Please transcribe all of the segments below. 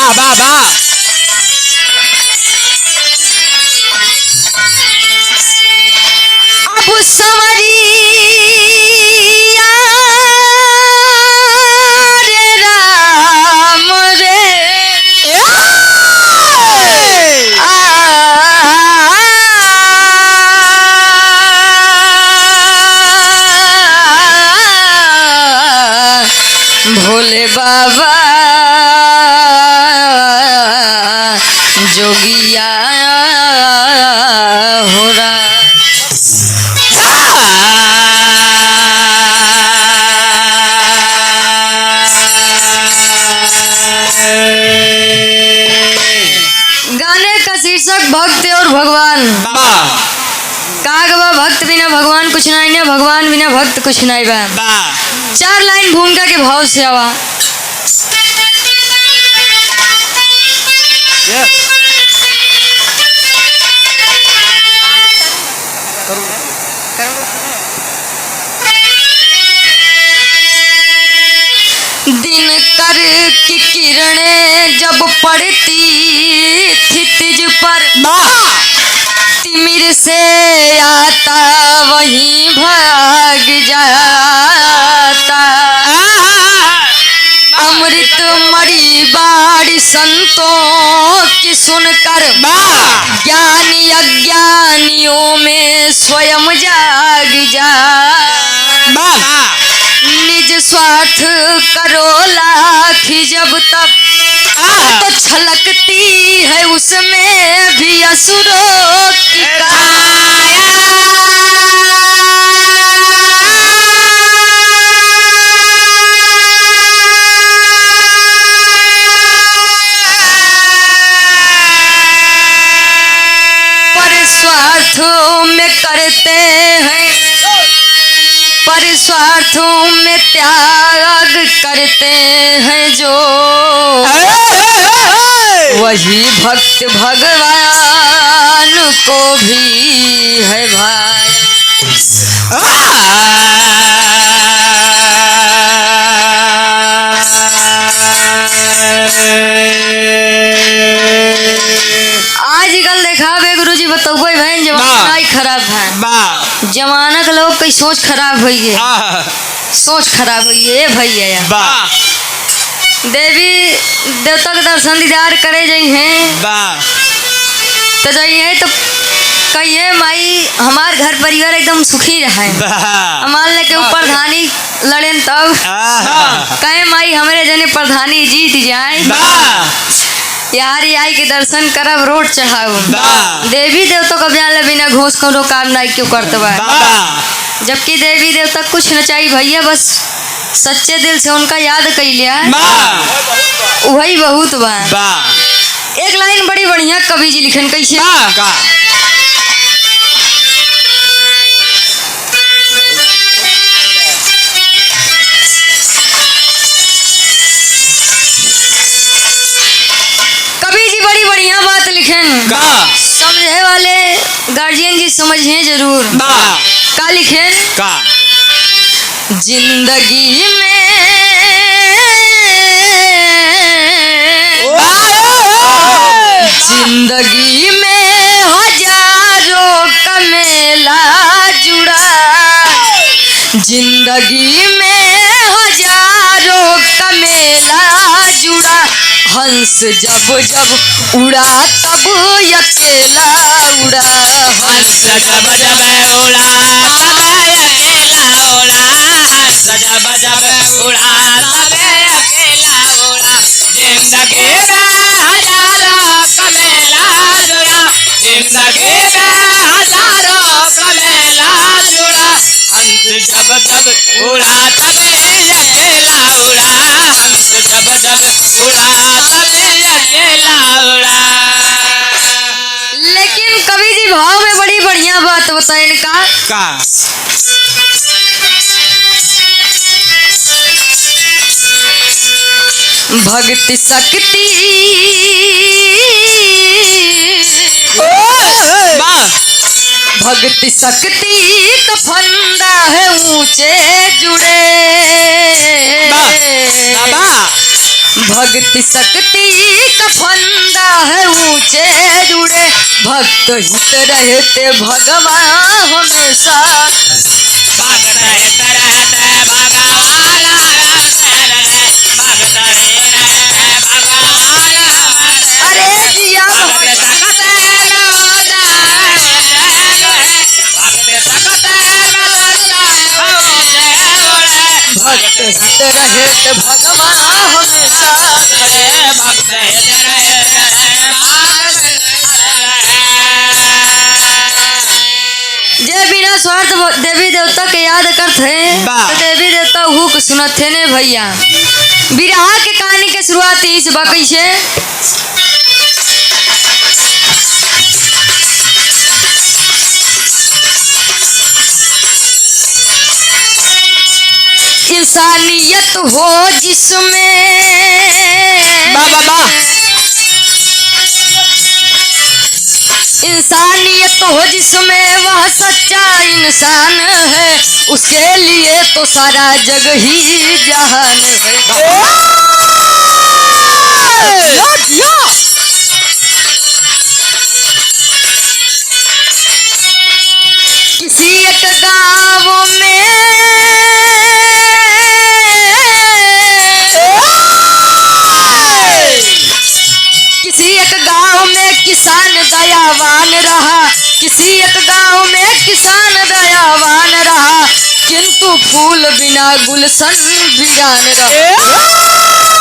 वाह वाह वाह। अब सवरिया रे राम रे भोले बाबा जोगिया हो रहा। गाने का शीर्षक भक्त और भगवान। कागवा भक्त बिना भगवान कुछ नहीं ना, भगवान बिना भक्त कुछ नहीं बा। 4 लाइन भूमिका के भाव से आवा। दिन कर की किरणें जब पड़ती थी तिज पर, तिमिर से आता वहीं भाग जाता। अमृत मरी बाड़ी संतों की सुनकर, ज्ञानी अज्ञानियों में स्वयं जाग जाता। निज स्वार्थ करो लाख जब तक, तो छलकती है उसमें भी असुरों की काया। पर स्वार्थों में करते हैं, पर स्वार्थों में त्याग करते हैं जो, वही भक्त भगवान को भी है भाई। आजकल देखा बे गुरुजी बताओ बहन जमाना ही खराब है। जमाना के लोग की सोच खराब हुई है, सोच खराब हुई है भैया। देवी देवता के दर्शन दीदार करे जाई हैं तो जाइए तो कहिए माई हमार घर परिवार एकदम सुखी रहे। मान ले के ऊपर प्रधानी लड़े तब कहे माई हमारे जने प्रधानी जीत जाए यार आई के दर्शन करब रोड चढ़ाओ। देवी देवता का बयान बिना घोष करो काम नहीं क्यों करते बा। जबकि देवी देवता कुछ न चाहिए भैया, बस सच्चे दिल से उनका याद कर लिया वही बहुत बा। एक लाइन बड़ी बढ़िया कवि जी लिखन कैसे, कवि जी बड़ी बढ़िया बात लिखन, समझे वाले गार्जियन जी समझे जरूर। का लिखें, जिंदगी में जिंदगी में हजारों का मेला जुड़ा, जिंदगी में हजारों का मेला जुड़ा। हंस जब जब उड़ा तब अकेला उड़ा, हंस जब जब उड़ा तब अकेला उड़ा, हंस जब जब उड़ा तब अकेला उड़ा। जिंदगी में हजारों का मेला जुड़ा, जिंदगी में हजारों का मेला जुड़ा। हंस जब जब उड़ा तब अकेला उड़ा, हंस जब जब उड़ा तब अकेला उड़ा। लेकिन कवि जी भाव में बड़ी बढ़िया बात बताए इनका भक्ति शक्ति भक्ति शक्ति का फंदा है ऊंचे जुड़े, भक्ति शक्ति फंदा है ऊंचे जुड़े भक्त हित रहते भगवान हमेशा अरे जिया भक्त हित रहते भगवान हमेशा जे बिना स्वार्थ देवी देवता के याद करते तो देवी देवता हुक सुनत थे ने भैया। बिरहा के कहानी के शुरुआत इस बाकी से इंसानियत हो जिसमें इंसानियत हो जिसमें वह सच्चा इंसान है उसके लिए तो सारा जग ही जहान है। किसी एक गाँव में किसी एक गांव में किसान दयावान रहा किसी एक गांव में किसान दयावान रहा किंतु फूल बिना गुलशन वीरान रहा।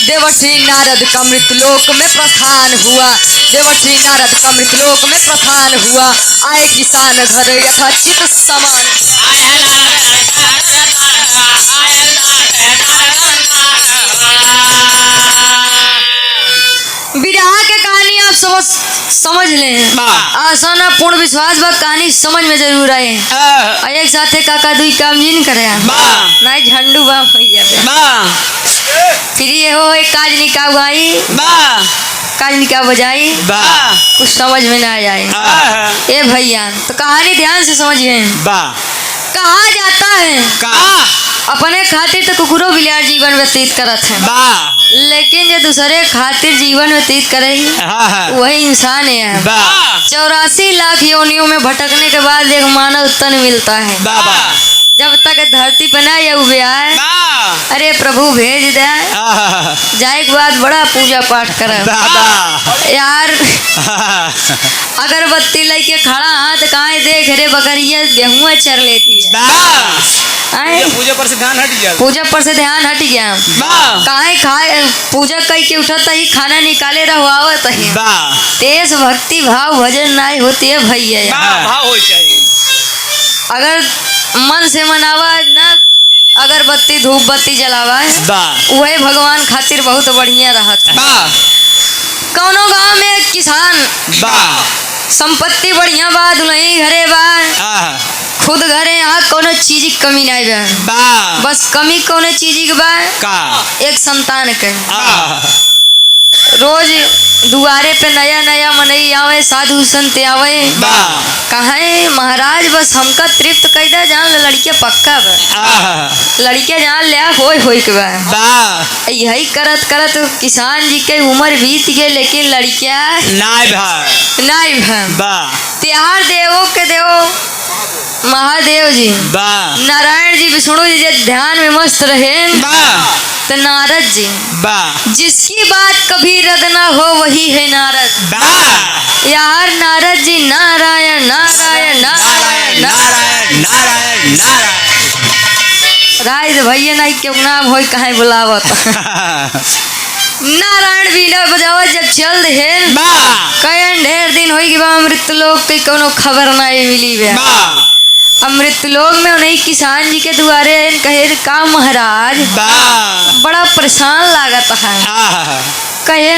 देवर्षि नारद का मृतलोक में प्रस्थान हुआ देवर्षि नारद का मृतलोक में प्रस्थान हुआ आए किसान घर यथाचित समान। विरहा के कहानी आप समझ लें आसान पूर्ण विश्वास बा कहानी समझ में जरूर आए एक साथे काका दुई काम जिन करे ना झंडू बा भैया फिर ये हो एक काज निकाह भाई काज निकाह बजाई कुछ समझ में ना जाए ए भैया तो कहानी ध्यान से समझिए। कहा जाता है अपने खातिर तो कुकुरो बिलार जीवन व्यतीत करत है लेकिन जो दूसरे खातिर जीवन व्यतीत करे वही इंसान है। 84 लाख योनियों में भटकने के बाद एक मानव तन मिलता है जब तक धरती पर ना ये उबे आए अरे प्रभु भेज दे जाए के बाद बड़ा पूजा पाठ करे यार अगरबत्ती लेके खड़ा हाथ कहाँ देख रे बकरिया गेहूं चर लेती है पूजा पर से ध्यान हट गया कहाँ खाए पूजा कई के उठता ही खाना निकाले रहुआवत ही तेज भक्ति भाव भजन नहीं होती है भैया भाव हो चाहिए अगर मन से मनावा ना अगरबत्ती धूप बत्ती जलावा वही भगवान खातिर बहुत बढ़िया रहत है। कौनो गांव में एक किसान संपत्ति बढ़िया बा दुल्हन घरे बा खुद घरे यहाँ कोनो चीज की कमी नहीं बा बस कमी कोनो चीज की बा एक संतान के रोज दुआरे पे नया नया मनई आवे साधु संत आवे कहे महाराज बस हमका तृप्त कर दे जान लड़किया पक्का बा लड़किया जान ले होई के बा यही करत करत किसान जी के उम्र बीत गए लेकिन लड़किया नहीं बा त्यार देवो के देवो महादेव जी नारायण जी विष्णु जी ध्यान में मस्त रहे तो नारद जी जिसकी बात कभी रद ना हो वही है नारद यार नारद जी नारायण नारायण नारायण नारायण नारायण राय भैया नहीं क्यों नाम हो कहा बुलावत नारायण बीना बजावत जब चल दे कई ढेर दिन हो गई मृत लोग की कोनो खबर नहीं मिली बे अमृत लोग में उन्हें किसान जी के द्वारे कहे का महाराज बड़ा परेशान लागत है कहे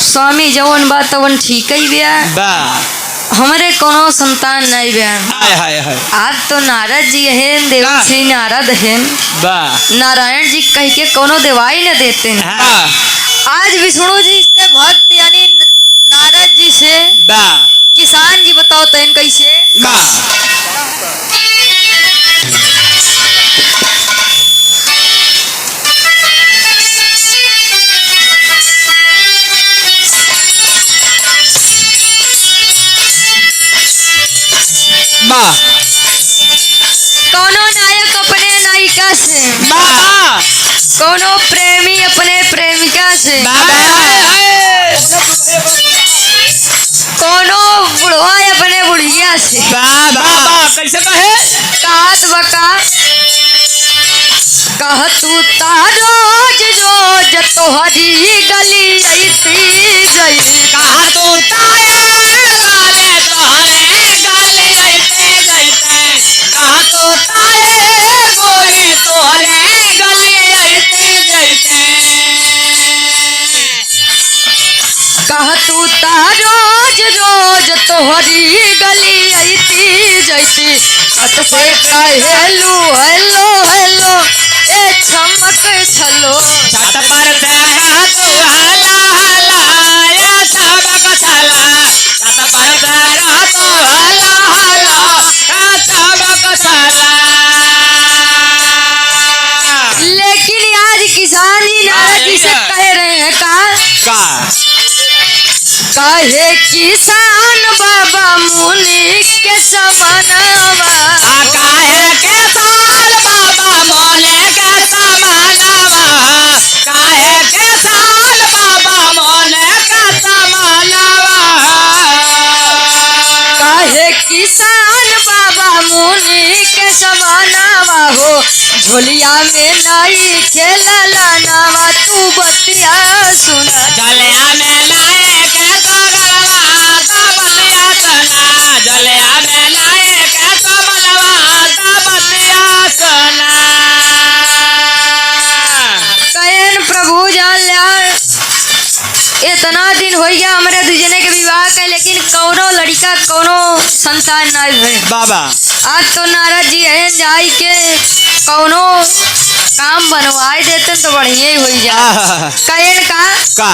स्वामी जवन बात तवन ठीक ही बिया हमारे कोनो संतान नहीं बिया आज तो नारद जी है देव श्री नारद है नारायण जी कह के कोनो दवाई न देते हैं आज विष्णु जी के भक्त यानी नारद जी से किसान जी बताओ तो कैसे कोनो नायक अपने नायिका से, कोनो प्रेमी अपने प्रेमिका से, कोनो बुढ़वा अपने बुढ़िया से। कैसे कहे? कहत बका कह तू रोज रोज तोहरी गली ऐसी गई। कहा तू तारे गोरे तोहरे गले ऐसे जैते, कहा तू तारे गोरे तोहरे गले ऐसे जैते। कह तू रोज रोज तोहरी गली ऐसी जैसी। कत से हेलो हेलो हेलो ए चमक छलो। छत पर से तू हाला हाला या सबक चला, छत पर से तू हाला हाला या सबक चला। लेकिन आज किसान जी नारद जी से कह रहे हैं कहे किसान बाबा मुनि के समानवा। काहे के साल बाबा मोने के समानवा, काहे के साल बाबा मोने के समानवा। कहे किसान बाबा मुनि के समानवा हो। झोलिया में नाई खेला लानावा तू बतिया सुना। जलिया में लाए के तो गलवा तो बतिया सुना, जलिया में लाए के तो गलवा तो बतिया सुना। कहन प्रभु जान लिया इतना दिन हो गया हमारे दूजने के विवाह के, लेकिन कौनो लड़का कौनो संतान ना भइल। बाबा आज तो नारद जी है जाई के कौनो काम बनवाए देते तो बढ़िया ही हो जा। कहन का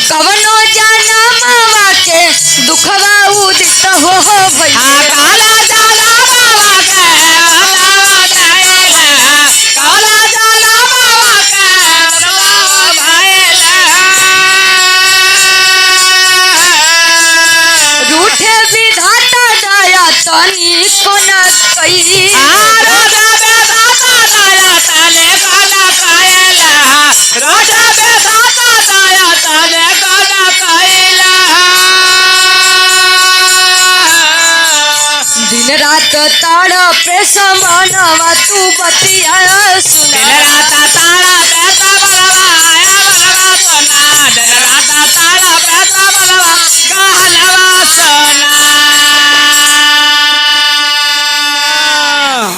कवनो जाना मामा के दुखवा उदित हो भैया। काला जाला बाबा के बतावा जाएला, काला जाला बाबा के बतावा भाएला। रूठे विधाता दया तनी को न कई। राजा बेदाता दया तने काला कायला, राजा बेदाता दया तने काला कायला। दिन रात ताड़ा पे समानवा तू बतिया सुना। दिन रात तारा पैसा बलवा आया बलवा सोना, दिन रात तारा पैसा बलवा गहनवा सोना।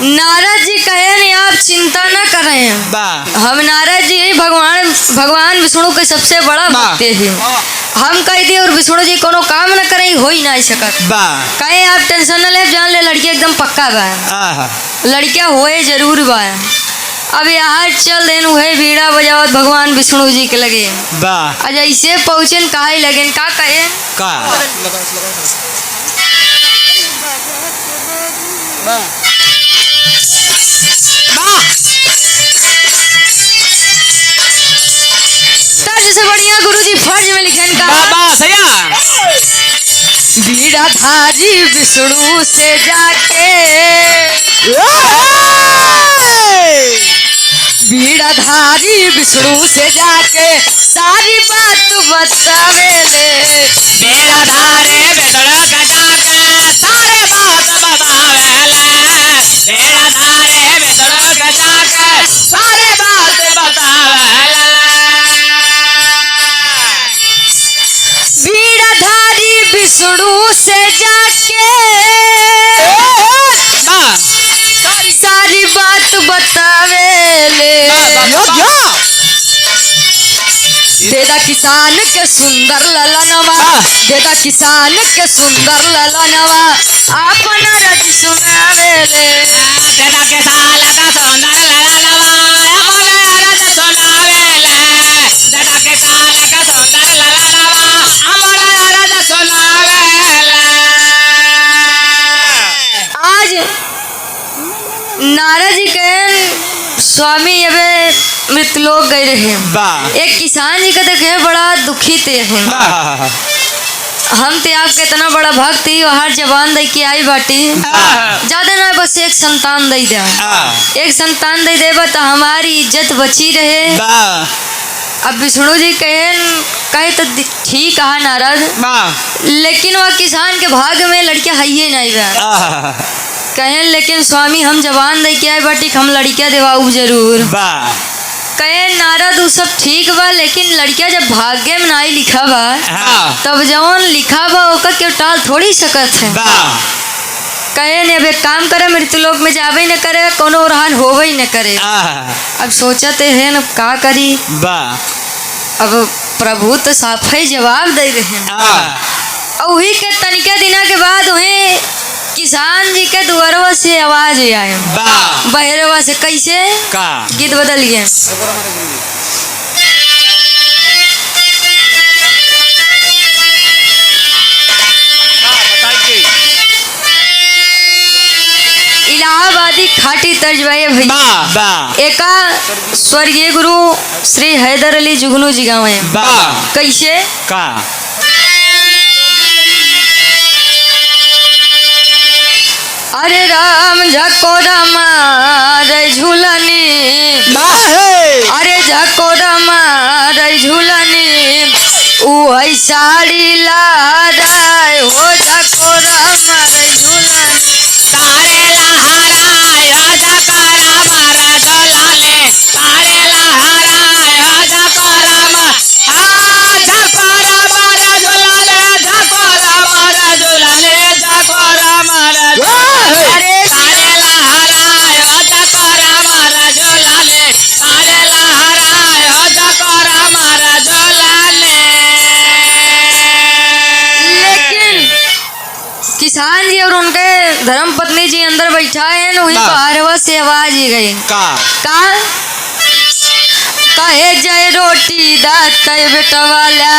नारद जी कहे आप चिंता न करें, हम नारद जी भगवान विष्णु के सबसे बड़ा भक्त हैं। हम कह दिए और विष्णु जी कोनो काम न करे हो ही नहीं सकत। कहे आप टेंशन न ले, जान ले लड़की एकदम पक्का बा, लड़किया होए जरूर बा। अब यहाँ चल देन हुए बीड़ा बजावत भगवान विष्णु जी के लगे। आज ऐसे पहुँचन कहा लगेन का कहे जैसे बढ़िया गुरुजी फर्ज में लिखे बीड़ाधारी विष्णु से जाके, बीड़ाधारी विष्णु से जाके सारी बात बतावेले। बीड़ाधारी विष्णु के जाके सारी बात बतावेले, बीड़ाधारी विष्णु के जाके सारी बात बतावेले। बीड़ाधारी विष्णु से जाके सारी बात बतावेले। देदा किसान के सुंदर ललनवा, देदा किसान के सुंदर ललनवा अपना रज सुनावेले। देदा किसान का सुंदर ललनवा अपना रज सुनावेले, देदा किसान का सुंदर ललनवा अपना रज सुनावेले। आज नारद जी के स्वामी अबे मृतलोक गए रहे। एक किसान जी का देखे बड़ा दुखी थे। हम ते आपके इतना बड़ा भक्त ही हर जवान दे के आई बाटी ज्यादा ना बस एक संतान दे दे। एक संतान दे देबा तो हमारी इज्जत बची रहे। अब विष्णु जी कहे तो ठीक है नारद, लेकिन वह किसान के भाग में लड़कियां है ही नहीं बा। कहे लेकिन स्वामी हम जवान दे के आए बाटी हम लड़कियां देवाऊ जरूर। कहे नारद वो सब ठीक बा, लेकिन लड़कियां जब भाग्य में नहीं लिखा बा तब जवन लिखा बा ओका क्यों टाल थोड़ी सकत है। कहे ने अब एक काम करे मृत्युलोक में जावे न करे कोनो रहन होवे न करे। अब सोचते है न का करी। अब प्रभु तो साफ ही जवाब दे रहे हैं। वही के तनिके दिना के बाद वही किसान जी के दुआरवा से आवाज आए बहरवा से। कैसे गीत बदल गए। इलाहाबादी खाटी तर्ज भैया। एका स्वर्गीय गुरु श्री हैदर अली जुगनू जी गाँव है। कैसे अरे राम झकोरा मारे झूलनी, अरे झकोरा मारे झूलनी वही साड़ी लाराय हो झकोरा मारे झूलनी। तारे लहराय झकोरा मारे झूलनी, तारे लहराय झकोरा मारे झकोरा मारे झूलनी, झकोरा मारे झूलनी, झकोरा मारे अरे तारे लहराय झकोरा मारे झूलनी, तारे लहराय झकोरा मारे झूलनी। लेकिन किसान जी और उनके धर्म पत्नी जी अंदर बैठा है वही बाहरवा से आवाज ही गई। कहे जय रोटी दाते बेटवाला,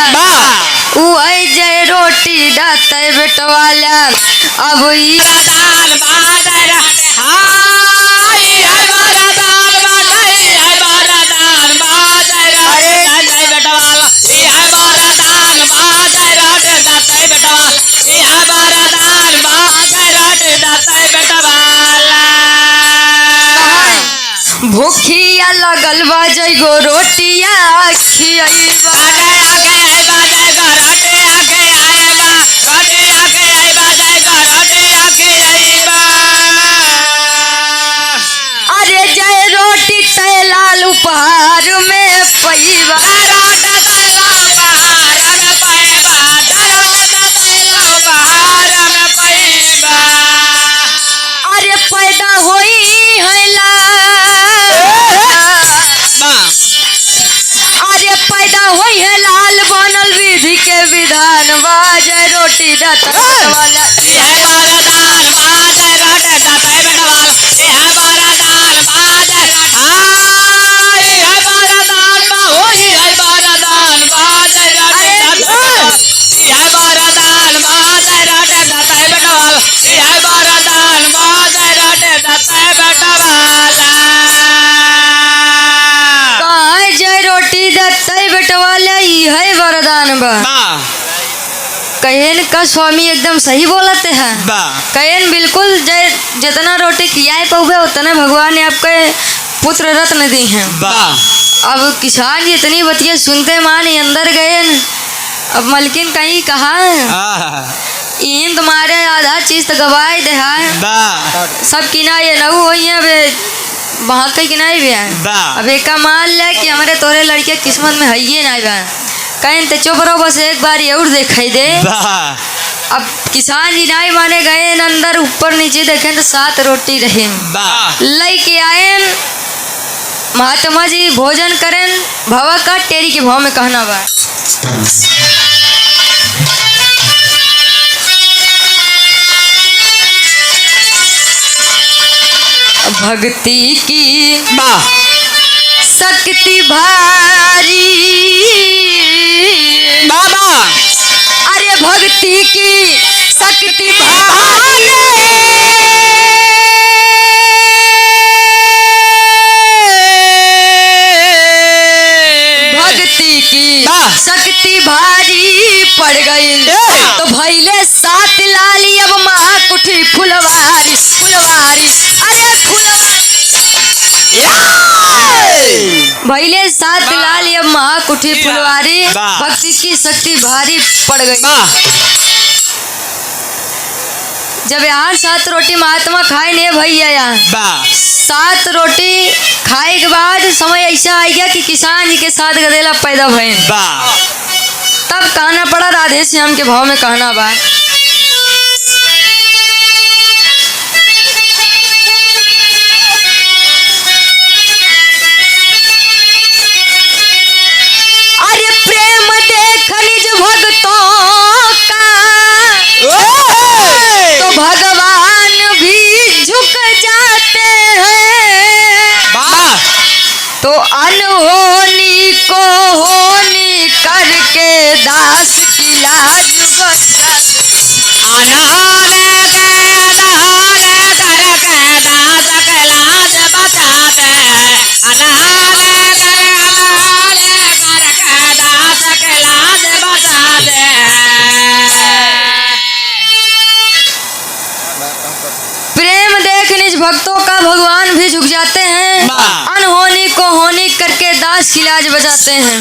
जय रोटी दाते बेटवाला। अब वरदान बादर हाय है वरदान बादर है वरदान बादर दाते बेटवाला है वरदान बादर दाते बेटवाला है वरदान बादर दाते बेटवाला। भूखिया लगल बा जय गो रोटिया खियबा अरे जय रोटी तैलाल उपहार में पैबा अरे पैदा होई है अरे पैदा होई है लाल बनल विधि के विधान बाजय रोटी दाता वाला है वरदान बादर दाते बेटवाला है वरदान बादर हाय है वरदान बा होई है वरदान बादर दाते बेटवाला है वरदान बादर दाते बेटवाला है वरदान बादर दाते बेटवाला। कहाँ जय रोटी दाता बेटवाला है वरदान बा। कहन का स्वामी एकदम सही बोलते हैं। कहन बिल्कुल जय जितना रोटी खियाए पौबे उतना भगवान ने आपके पुत्र रत्न दी हैं। अब किसान जी इतनी बतिया सुनते माने अंदर गए। अब मलकिन कहीं कहा इन तुम्हारे आधा चीज तो गवाए दे सब किनाए नऊ हुई है वहाँ के किनाए भी है। अब एक मान ले कि हमारे तोरे लड़के किस्मत में है ही नहीं बा। कहीं तो चुप रहो बस एक बार और दिखाई दे। अब किसान जी नहीं माने गए अंदर ऊपर नीचे देखें तो 7 रोटी रहे लेके आए। महात्मा जी भोजन करें भवा का टेरी के भाव में कहना बा। भक्ति की शक्ति भारी बाबा अरे भक्ति की शक्ति भारी भारी पड़ गई। तो भैले 7 लाली अब महाकुठी फुलवारी फुलवारी अरे फुलवारी भैले 7 लाली अब महाकुठी फुलवारी। भक्ति की शक्ति भारी पड़ गई। जब यहाँ 7 रोटी महात्मा खाए ने भैया यहाँ 7 रोटी खाए के बाद समय ऐसा आ गया कि किसान जी के 7 गदेला पैदा भइल। तब कहना पड़ा राधे श्याम के भाव में कहना बा अरे प्रेम देख निज भक्तों का तो भगवान भी झुक जाते हैं। तो अनहोनी को होनी करके दास की लाज बचाते। प्रेम देख निज भक्तों का भगवान भी झुक जाते हैं। अनहोनी को होनी करके दास की लाज बचाते हैं।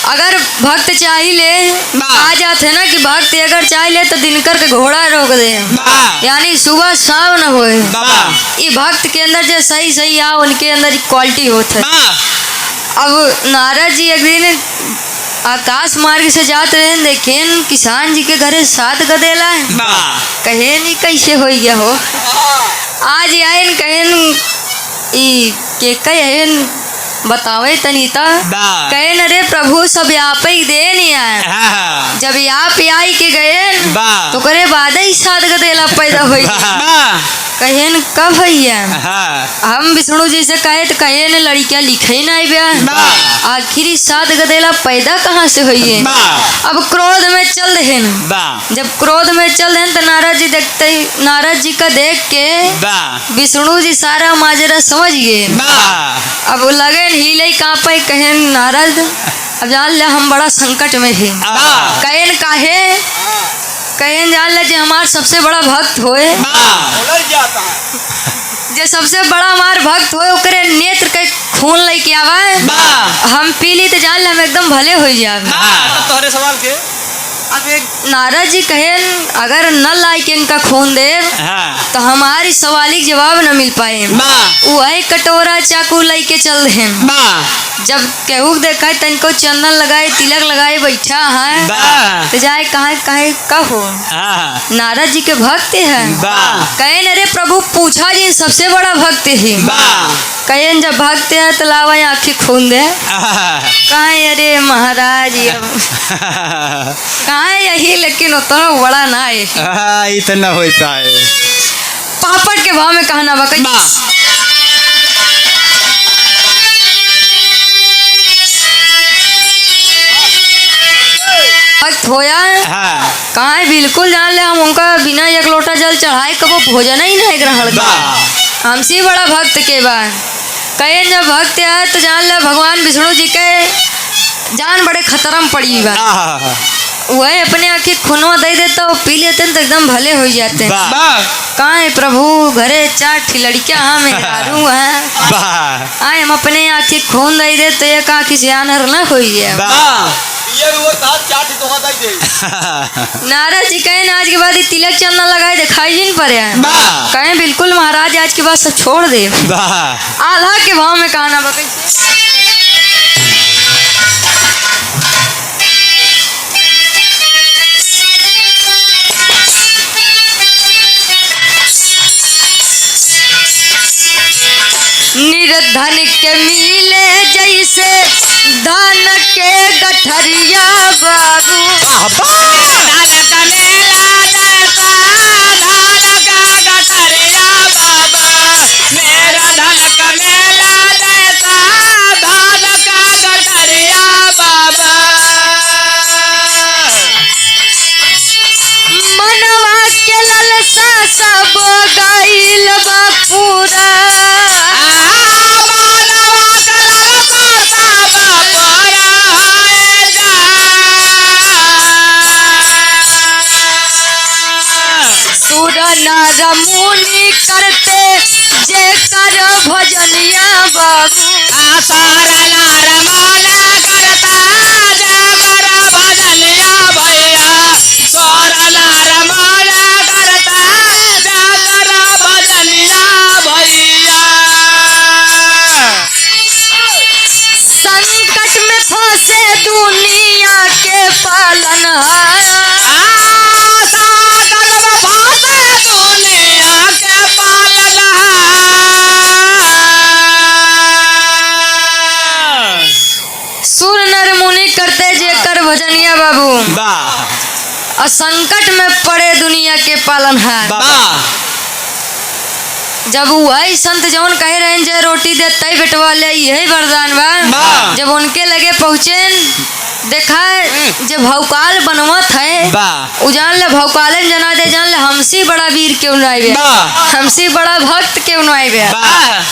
अगर भक्त चाहिए आ जाते ना कि भक्त अगर चाहिए तो दिनकर के घोड़ा रोक दे यानी सुबह शाम न होए। ये भक्त के अंदर जो सही सही आ उनके अंदर क्वालिटी होता है। अब नारद जी एक दिन आकाश मार्ग से जाते रहे देखें किसान जी के घरे 7 गदेला है। कहे नहीं कैसे हो गया हो आज आयन कहन के कहन बतावे तनीता कहन अरे प्रभु सब आप ही दे नहीं आए। जब आप आई के गए तो करे बाद ही 7 गदेला पैदा हुई। कहन कब भैया हम विष्णु जी से कहे तो कहे न लड़कियां लिखे नहीं बया आखिरी 7 गदेला पैदा कहाँ से हुई है। अब क्रोध में चल रहे जब क्रोध में चल रहे तो नारद जी देखते ही नारद जी का देख के विष्णु जी सारा माजरा समझ गए। अब लगे हिले कांपे कहे नारद अब जान ले हम बड़ा संकट में थे। कहन काहे कहन जान ले हमार सबसे बड़ा भक्त होए जो सबसे बड़ा हमार भक्त होए ओकरे नेत्र के खून लेके आवे हम पी ली तो जान ले हम एकदम भले हो जाए। तोहरे सवाल के अब नारद जी कहें अगर न लाई के इनका खून दे तो हमारी सवाली जवाब न मिल पाए। वही कटोरा चाकू लेके चल रहे जब केहू देखा तनको चंदन लगाए तिलक लगाए बैठा है तो जाए कहा कहे कहो नारद जी के भक्त है। कहें अरे प्रभु पूछा जी सबसे बड़ा भक्त है। कहें जब भक्त है तो लावा आँखी खून दे कहे अरे महाराज कहा यही लेकिन उतना बड़ा ना है इतना होता है। पापड़ के भाव में कहना बकई भक्त होया कहा है बिल्कुल जान ले हम उनका बिना एक लोटा जल चढ़ाए कबो भोजन ही नहीं ग्रहण कर हमसे बड़ा भक्त के बाद कहे जब भक्त है तो जान ले भगवान विष्णु जी के जान बड़े खतरा में पड़ी बा वह अपने आँखी खूनवा दे देता वो पी लेते तो एकदम भले हो जाते हैं। कहाँ है प्रभु घरे 4 लड़कियां हाँ मेहरारू हैं आए हम अपने आँखी खून दे दे तो एक आँखी से आनर न हो गया। नारद जी कहें आज के बाद तिलक चंदन लगाए दिखाई नहीं पड़े कहें बिल्कुल महाराज आज के बाद सब छोड़ दे। आधा के भाव में कहना बकई निर्धन के मिले जैसे धन के गठरिया बाबू मनवा के ललसा सब गईल बा पूरा नार मुनि करते जे कर भजनिया बाबू सारा नार माला करता जागर भजनिया भैया सारा नार माला करता जागर भजनिया भैया संकट में फंसे दुनिया के पालनहार सुर नर मुनि करते जे कर भजनिया बाबू और संकट में पड़े दुनिया के पालनहार जब वही संत जौन कहे रहे जे रोटी देते बेटवा ले यही वरदान बा जब उनके लगे पहुँचे देखा जब भौकाल बनवत है उजान ले भौकाले जना दे जान ले हमसी बड़ा वीर क्यों न आए हमसी बड़ा भक्त क्यों न आए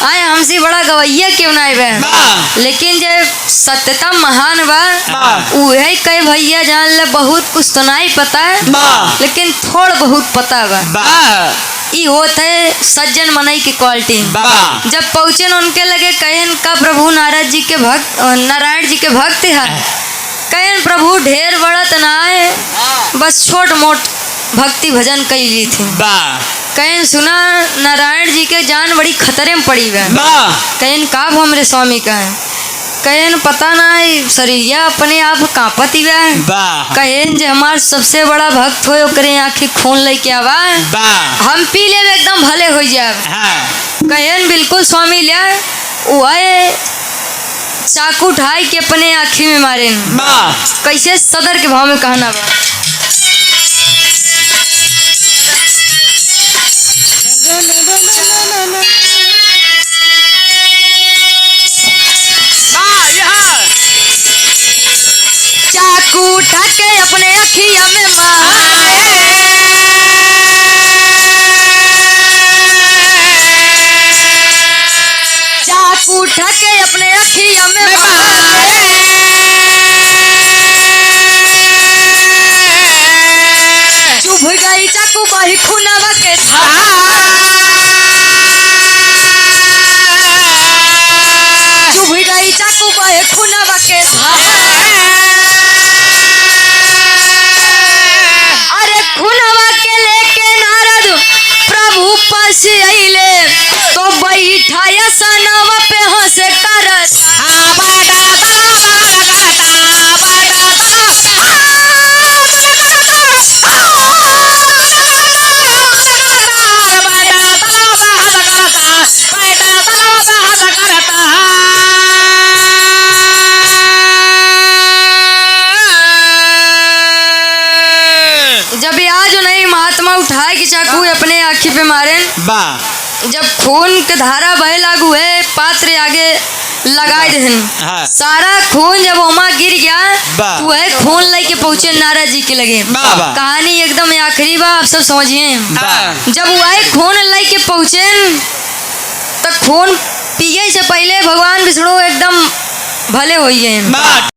आए हमसी बड़ा गवैया क्यों न आए लेकिन जब सत्यता महान बा उहे कहे भैया जान ले बहुत कुछ तो नहीं पता है लेकिन थोड़ बहुत पता बा ई होता है सज्जन मनई की क्वालिटी जब पहुँचे उनके लगे कहन का प्रभु नारायण जी के भक्त है कहन प्रभु ढेर बड़ा तना है बस छोट मोट भक्ति भजन कई ली थी कहन सुना नारायण जी के जान बड़ी खतरे में पड़ी है कहन का हमरे स्वामी का है कहन पता ना शरीरिया अपने आप कांपत ही कहन जे हमार सबसे बड़ा भक्त हो ओकरे आँखी खून लेके आवा हम पी ले एकदम भले हो जाए कहन बिल्कुल स्वामी लिया वह चाकू उठाई के अपने आँखी में मारे कैसे सदर के भाव में कहना बा चाकू उठा के अपने अखिया में मारे चाकू उठा के अपने अखिया में मारे चुभ गई चाकू बही खुनवा के चुभ गई चाकू बही खुनवा के अरे खुनवा के लेके नारद प्रभु पास आइले तो बैठाया सनवा पे हंसे करत जब आज नहीं महात्मा उठाए कि चाकू अपने आँखी पे मारे जब खून के धारा बहे लागू है पात्र आगे लगाए दहन सारा खून जब ओमा गिर गया तो वह खून लेके पहुंचे नारद जी के लगे कहानी एकदम आखिरी बा आप सब समझिए जब वह खून लेके पहुंचे तो खून पिए से पहले भगवान विष्णु एकदम भले हो